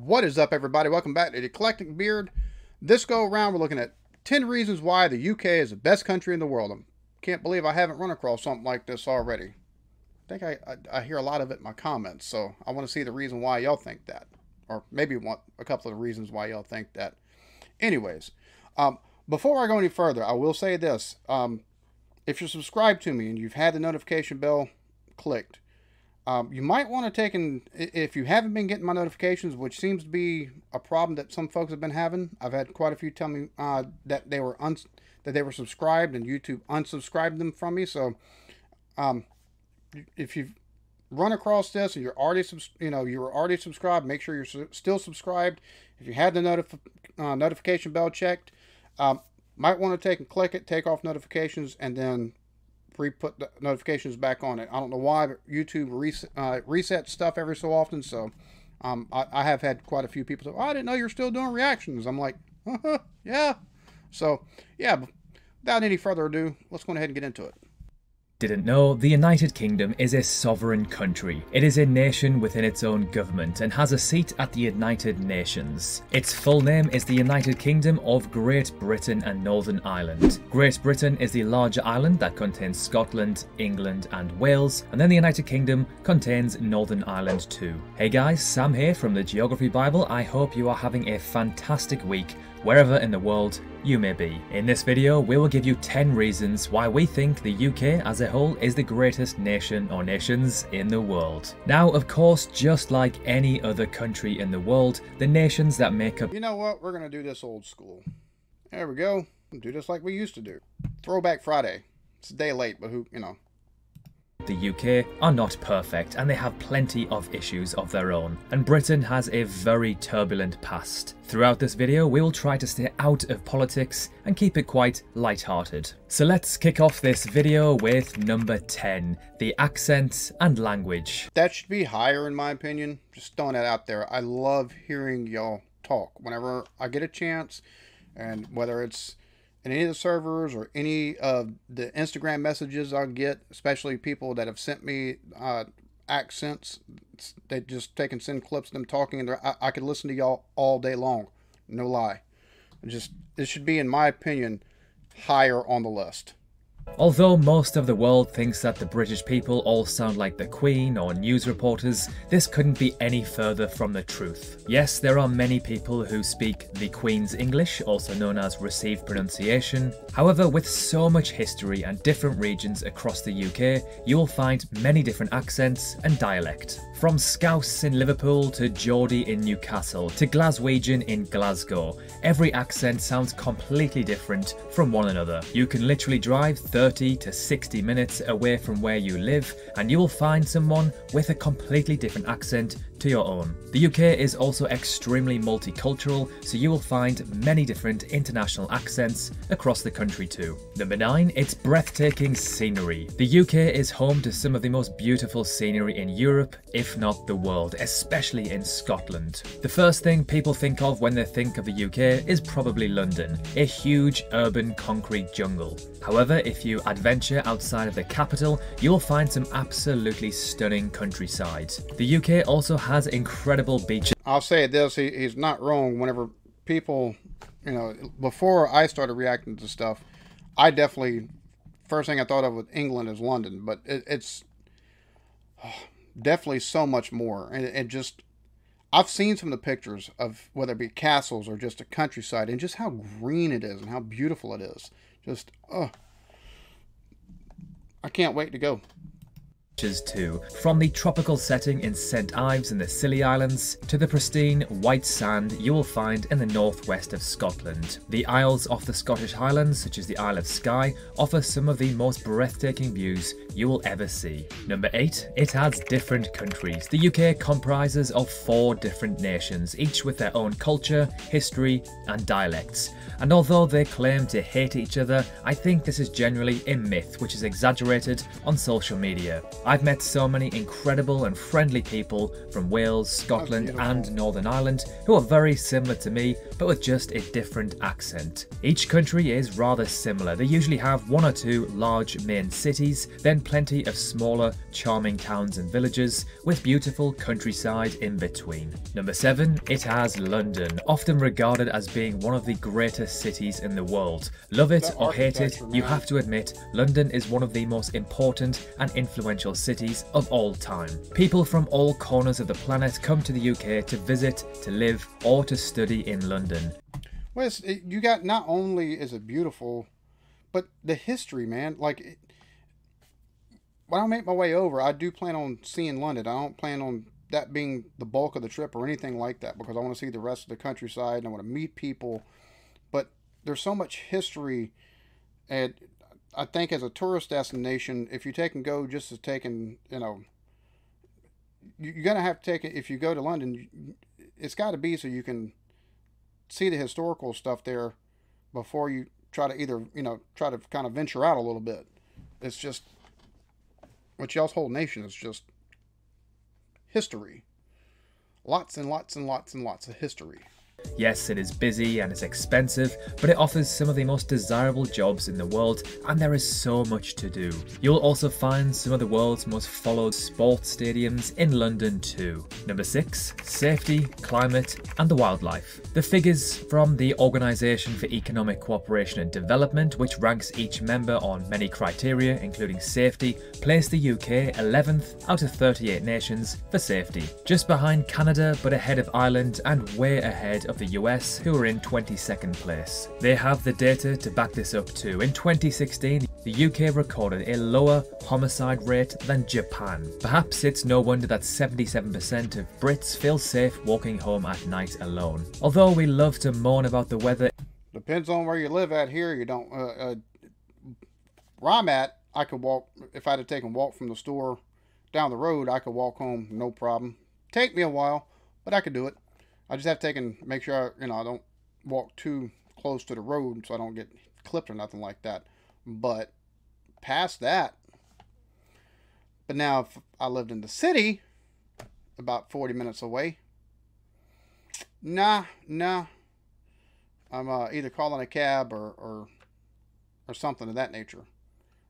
What is up, everybody? Welcome back to the Eclectic Beard. This go around, we're looking at 10 reasons why the UK is the best country in the world. I can't believe I haven't run across something like this already. I think I hear a lot of it in my comments, so I want to see the reason why y'all think that. Or maybe want a couple of the reasons why y'all think that. Anyways, before I go any further, I will say this. If you're subscribed to me and you've had the notification bell clicked, you might want to take if you haven't been getting my notifications, which seems to be a problem that some folks have been having. I've had quite a few tell me that they were subscribed and YouTube unsubscribed them from me. So if you've run across this and you're already subscribed, make sure you're still subscribed. If you had the notification bell checked, might want to click it, take off notifications, and then re-put the notifications back on it. I don't know why, but YouTube resets stuff every so often. So I have had quite a few people say, "Oh, I didn't know you're still doing reactions." I'm like, yeah. So yeah, without any further ado, let's go ahead and get into it. Didn't know, the United Kingdom is a sovereign country. It is a nation within its own government and has a seat at the United Nations. Its full name is the United Kingdom of Great Britain and Northern Ireland. Great Britain is the larger island that contains Scotland, England and Wales, and then the United Kingdom contains Northern Ireland too. Hey guys, Sam here from the Geography Bible. I hope you are having a fantastic week wherever in the world you may be. In this video, we will give you 10 reasons why we think the UK as a whole is the greatest nation or nations in the world. Now, of course, just like any other country in the world, the nations that make up— You know what? We're going to do this old school. There we go. Do this like we used to do. Throwback Friday. It's a day late, but the UK are not perfect and they have plenty of issues of their own, and Britain has a very turbulent past. Throughout this video we will try to stay out of politics and keep it quite light-hearted. So let's kick off this video with number 10, the accent and language. That should be higher in my opinion. Just throwing that out there. I love hearing y'all talk whenever I get a chance, and whether it's in any of the servers or any of the Instagram messages I'll get, especially people that have sent me accents, they just take and send clips of them talking, and I could listen to y'all all day long, no lie. It should be, in my opinion, higher on the list. Although most of the world thinks that the British people all sound like the Queen or news reporters, this couldn't be any further from the truth. Yes, there are many people who speak the Queen's English, also known as received pronunciation. However, with so much history and different regions across the UK, you will find many different accents and dialect. From Scouse in Liverpool to Geordie in Newcastle to Glaswegian in Glasgow, every accent sounds completely different from one another. You can literally drive 30 to 60 minutes away from where you live and you will find someone with a completely different accent to your own. The UK is also extremely multicultural, so you will find many different international accents across the country too. Number 9, it's breathtaking scenery. The UK is home to some of the most beautiful scenery in Europe, if not the world, especially in Scotland. The first thing people think of when they think of the UK is probably London, a huge urban concrete jungle. However, if you adventure outside of the capital, you will find some absolutely stunning countryside. The UK also has incredible beaches. I'll say this, he's not wrong. Whenever people, before I started reacting to stuff, I definitely, first thing I thought of with England is London, but it's definitely so much more. And just, I've seen some of the pictures of whether it be castles or just a countryside, and just how green it is and how beautiful it is. Just, I can't wait to go. Too. From the tropical setting in St Ives in the Scilly Islands to the pristine white sand you will find in the northwest of Scotland. The isles off the Scottish Highlands, such as the Isle of Skye, offer some of the most breathtaking views you will ever see. Number 8, it has different countries. The UK comprises of 4 different nations, each with their own culture, history and dialects. And although they claim to hate each other, I think this is generally a myth which is exaggerated on social media. I've met so many incredible and friendly people from Wales, Scotland and Northern Ireland who are very similar to me, but with just a different accent. Each country is rather similar. They usually have one or two large main cities, then plenty of smaller, charming towns and villages, with beautiful countryside in between. Number 7, it has London, often regarded as being one of the greatest cities in the world. Love it or hate it, you have to admit, London is one of the most important and influential cities of all time. People from all corners of the planet come to the UK to visit, to live, or to study in London. Well, you got, not only is it beautiful, but the history, man. Like, when I make my way over, I do plan on seeing London. I don't plan on that being the bulk of the trip or anything like that, because I want to see the rest of the countryside and I want to meet people. But there's so much history, and I think as a tourist destination, if you take and go just as taking, you know, you're going to have to take it, if you go to London, it's got to be so you can see the historical stuff there before you try to either, you know, try to kind of venture out a little bit. It's just, what y'all's whole nation is just history. Lots and lots and lots and lots of history. Yes, it is busy and it's expensive, but it offers some of the most desirable jobs in the world, and there is so much to do. You'll also find some of the world's most followed sports stadiums in London too. Number 6, safety, climate and the wildlife. The figures from the Organisation for Economic Cooperation and Development, which ranks each member on many criteria including safety, place the UK 11th out of 38 nations for safety. Just behind Canada, but ahead of Ireland and way ahead of the US, who are in 22nd place. They have the data to back this up too. In 2016, the UK recorded a lower homicide rate than Japan. Perhaps it's no wonder that 77% of Brits feel safe walking home at night alone. Although we love to moan about the weather, depends on where you live at. Here you don't. Where I'm at, I could walk, if I had to take a walk from the store down the road, I could walk home no problem. Take me a while, but I could do it. I just have to take and make sure I don't walk too close to the road so I don't get clipped or nothing like that. But past that, but now if I lived in the city, about 40 minutes away, nah, I'm either calling a cab or something of that nature,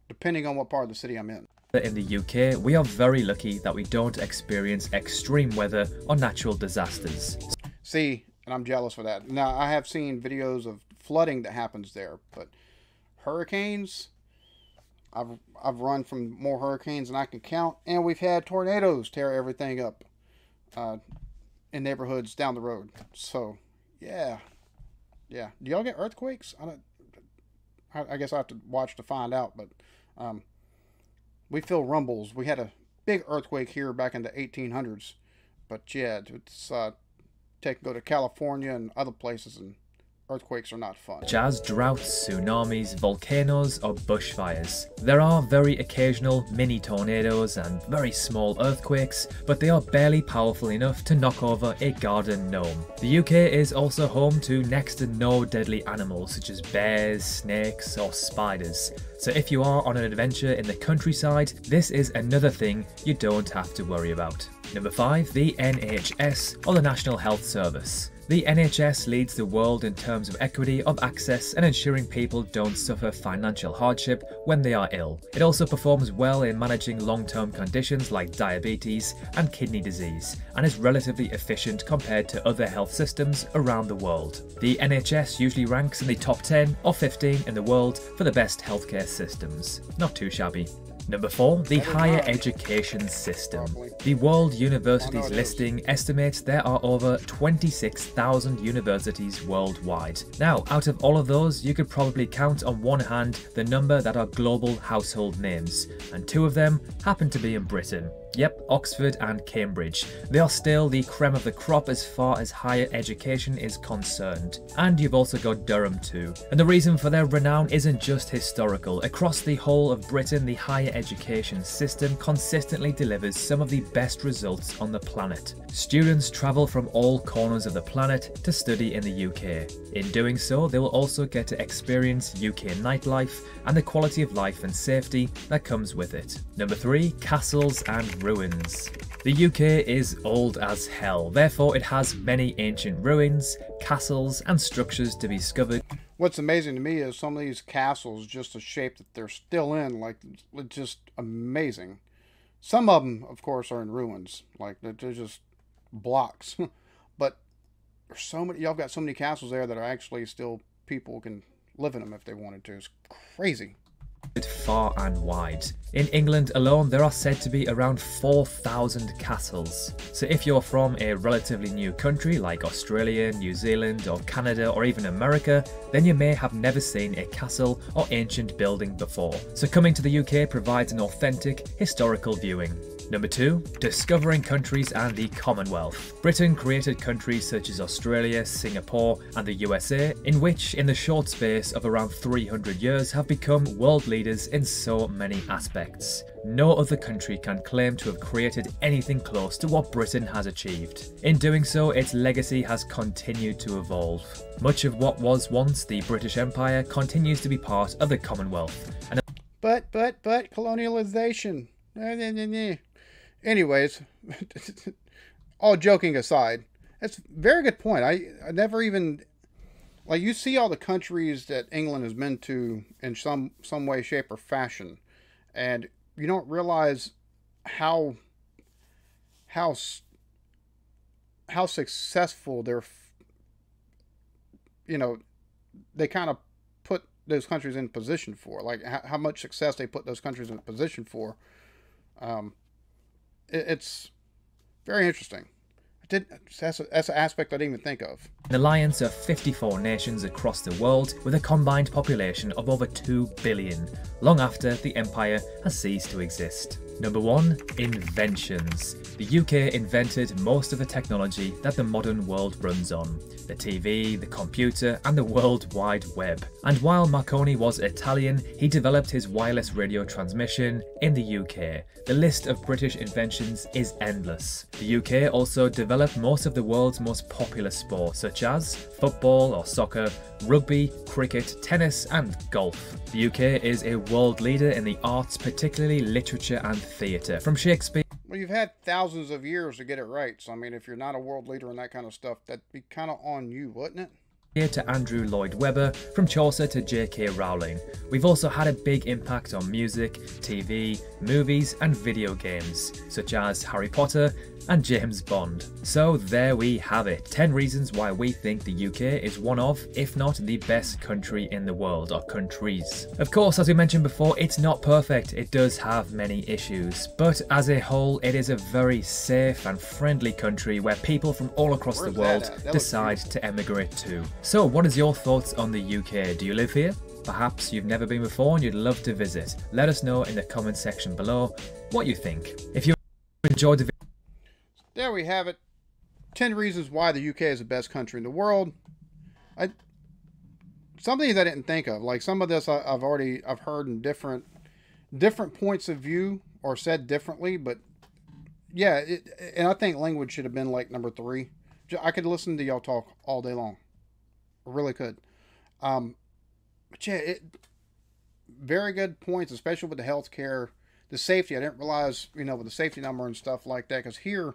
depending on what part of the city I'm in. In the UK, we are very lucky that we don't experience extreme weather or natural disasters. See, and I'm jealous for that. Now, I have seen videos of flooding that happens there, but hurricanes, I've run from more hurricanes than I can count, and we've had tornadoes tear everything up in neighborhoods down the road. So, yeah. Do y'all get earthquakes? I guess I have to watch to find out, but we feel rumbles. We had a big earthquake here back in the 1800s, but yeah, it's go to California and other places, and earthquakes are not fun. Such as droughts, tsunamis, volcanoes or bushfires. There are very occasional mini tornadoes and very small earthquakes, but they are barely powerful enough to knock over a garden gnome. The UK is also home to next to no deadly animals such as bears, snakes or spiders. So if you are on an adventure in the countryside, this is another thing you don't have to worry about. Number 5, the NHS, or the National Health Service. The NHS leads the world in terms of equity of access and ensuring people don't suffer financial hardship when they are ill. It also performs well in managing long-term conditions like diabetes and kidney disease, and is relatively efficient compared to other health systems around the world. The NHS usually ranks in the top 10 or 15 in the world for the best healthcare systems. Not too shabby. Number 4, the higher education system. The World Universities listing estimates there are over 26,000 universities worldwide. Now, out of all of those, you could probably count on one hand the number that are global household names, and 2 of them happen to be in Britain. Yep, Oxford and Cambridge. They are still the creme of the crop as far as higher education is concerned. And you've also got Durham too. And the reason for their renown isn't just historical. Across the whole of Britain, the higher education system consistently delivers some of the best results on the planet. Students travel from all corners of the planet to study in the UK. In doing so, they will also get to experience UK nightlife and the quality of life and safety that comes with it. Number 3, castles and ruins. The UK is old as hell, therefore it has many ancient ruins, castles and structures to be discovered. What's amazing to me is some of these castles, just the shape that they're still in, like, it's just amazing. Some of them, of course, are in ruins, like they're just blocks. But there's so many, y'all got so many castles there that are actually still, people can live in them if they wanted to. It's crazy. Far and wide. In England alone, there are said to be around 4,000 castles. So if you're from a relatively new country like Australia, New Zealand or Canada or even America, then you may have never seen a castle or ancient building before. So coming to the UK provides an authentic historical viewing. Number 2, discovering countries and the Commonwealth. Britain created countries such as Australia, Singapore and the USA, in which in the short space of around 300 years have become world leaders in so many aspects. No other country can claim to have created anything close to what Britain has achieved. In doing so, its legacy has continued to evolve. Much of what was once the British Empire continues to be part of the Commonwealth. And But colonialization. Anyways, all joking aside, that's a very good point. I never even, like, you see all the countries that England has been to in some way, shape, or fashion, and you don't realize how successful they're, they kind of put those countries in position for, like how much success they put those countries in position for. It's very interesting. That's an aspect I didn't even think of. An alliance of 54 nations across the world with a combined population of over 2 billion, long after the empire has ceased to exist. Number 1, inventions. The UK invented most of the technology that the modern world runs on. The TV, the computer and the World Wide Web. And while Marconi was Italian, he developed his wireless radio transmission in the UK. The list of British inventions is endless. The UK also developed most of the world's most popular sports such as football or soccer, rugby, cricket, tennis and golf. The UK is a world leader in the arts, particularly literature and theatre. From Shakespeare. Well, you've had thousands of years to get it right. So, I mean, if you're not a world leader in that kind of stuff, that'd be kind of on you, wouldn't it? To Andrew Lloyd Webber, from Chaucer to J.K. Rowling. We've also had a big impact on music, TV, movies and video games, such as Harry Potter and James Bond. So there we have it, 10 reasons why we think the UK is one of, if not the best country in the world, or countries. Of course, as we mentioned before, it's not perfect, it does have many issues, but as a whole it is a very safe and friendly country where people from all across the world decide to emigrate to. So what is your thoughts on the UK? Do you live here? Perhaps you've never been before and you'd love to visit. Let us know in the comment section below what you think. If you enjoyed the video, there we have it. 10 reasons why the UK is the best country in the world. Some things I didn't think of. Like some of this I've heard in different points of view or said differently. But yeah, and I think language should have been like number 3. I could listen to y'all talk all day long. I really could. But yeah, very good points, especially with the healthcare, the safety. I didn't realize, with the safety number and stuff like that. Because here,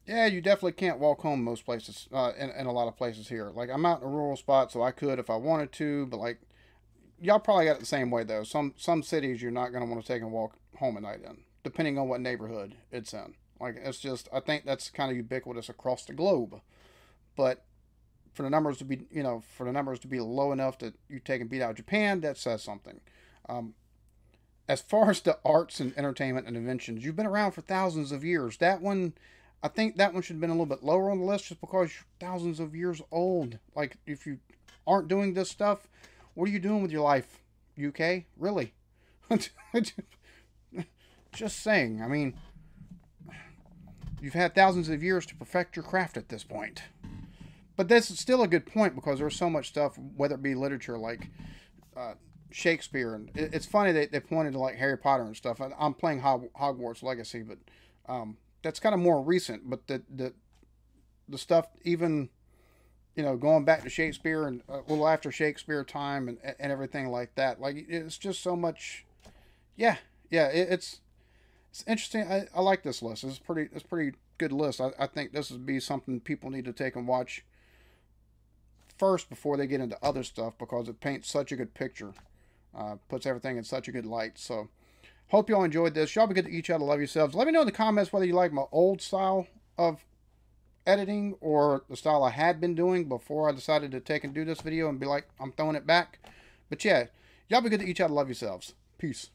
yeah, you definitely can't walk home most places, in a lot of places here. Like, I'm out in a rural spot, so I could if I wanted to, but, like, y'all probably got it the same way, though. Some cities you're not going to want to take and walk home at night in, depending on what neighborhood it's in. Like, it's just, I think that's kind of ubiquitous across the globe. But for the numbers to be, low enough that you take and beat out Japan, that says something. As far as the arts and entertainment and inventions, you've been around for thousands of years. I think that one should have been a little bit lower on the list just because you're thousands of years old. Like, if you aren't doing this stuff, what are you doing with your life, UK? Really? Just saying. I mean, you've had thousands of years to perfect your craft at this point. But that's still a good point because there's so much stuff, whether it be literature like Shakespeare, and it's funny they pointed to like Harry Potter and stuff. I'm playing Hogwarts Legacy, but that's kind of more recent. But the stuff even going back to Shakespeare and a little after Shakespeare time and everything like that. Like it's just so much. Yeah, yeah. It's interesting. I like this list. It's pretty good list. I think this would be something people need to take and watch first before they get into other stuff because it paints such a good picture, puts everything in such a good light. So, hope y'all enjoyed this. Y'all be good to each other. Love yourselves. Let me know in the comments whether you like my old style of editing or the style I had been doing before I decided to take and do this video and be like, I'm throwing it back. But yeah, y'all be good to each other. Love yourselves. Peace.